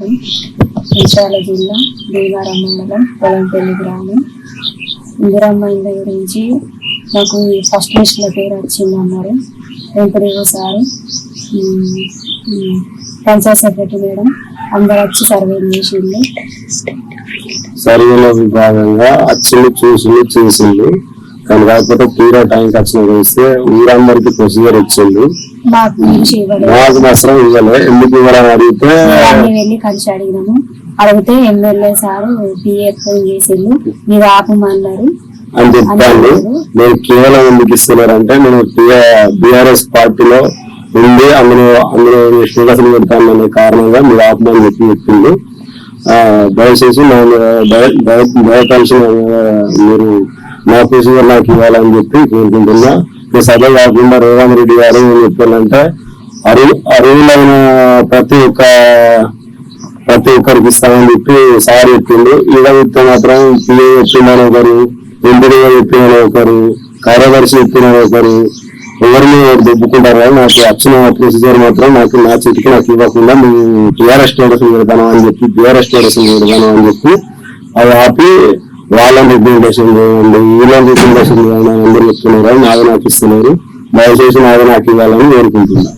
మంచిర్యాల జిల్లా దేవారం మండలం పొలంపల్లి గ్రామం. ఇందిరమ్మ ఇండ్ల గురించి నాకు ఫస్ట్ లిస్ట్ లో పేరు వచ్చిందన్నారు. Venkateswara sir, panchayat secretary madam అందరు వచ్చి సర్వేలు చేసిండు. సర్వేలో భాగంగా వచ్చింది చూసిండు కానీ కాకపోతే తీరా టైంకి వచ్చిన చూస్తే ఊరందరికి ప్రొసీజర్ వచ్చింది. మాకు మాత్రం ఇవ్వలే. ఎందుకు ఇవ్వాలని అడిగితే వెళ్ళి కలిసి అడిగినాము. అడిగితే ఎమ్మెల్యే సారు పిఏ ఫోన్ చేసిండు, మీరు ఆపమన్నారు అని చెప్పాను. నేను కేవలం ఎందుకు ఇస్తున్నారంటే నేను బీఆర్ఎస్ పార్టీలో ఉండి అందులో శ్రీలసలు పెడతాననే కారణంగా మీరు ఆపమని చెప్పింది. దయచేసి దయకాల్సిన మీరు నా ప్రొసీజర్ నాకు ఇవ్వాలని చెప్పి కోరుకుంటున్నా. ఈ సభ కాకుండా రేవంత్ రెడ్డి గారు ఏం చెప్పారంటే అరువులైన ప్రతి ఒక్కరికి ఇస్తామని చెప్పి సార్ చెప్పిండు. ఈడ చెప్తే మాత్రం పిఏ చెప్పిందని ఒకరు, ఎంపీడీగా చెప్పిందని ఒకరు, కార్యదర్శి చెప్పిందని ఒకరు, ఎవరిని దొబ్బుకుంటారు. నాకు వచ్చిన ప్రొసీజర్ మాత్రం నా చేతికి నాకు ఇవ్వకుండా మేము టీఆర్ఎస్ స్టేటస్ పెడతాను అని చెప్పి అది ఆపి వాళ్ళని రిప్రజెంటేషన్ చేయండి, వీళ్ళని రిప్రజెంటేషన్ చేయండి అందరూ చెప్తున్నారు. నాది నాకు ఇస్తున్నారు. దయచేసి నాది నాకు ఇవ్వాలని కోరుకుంటున్నాను.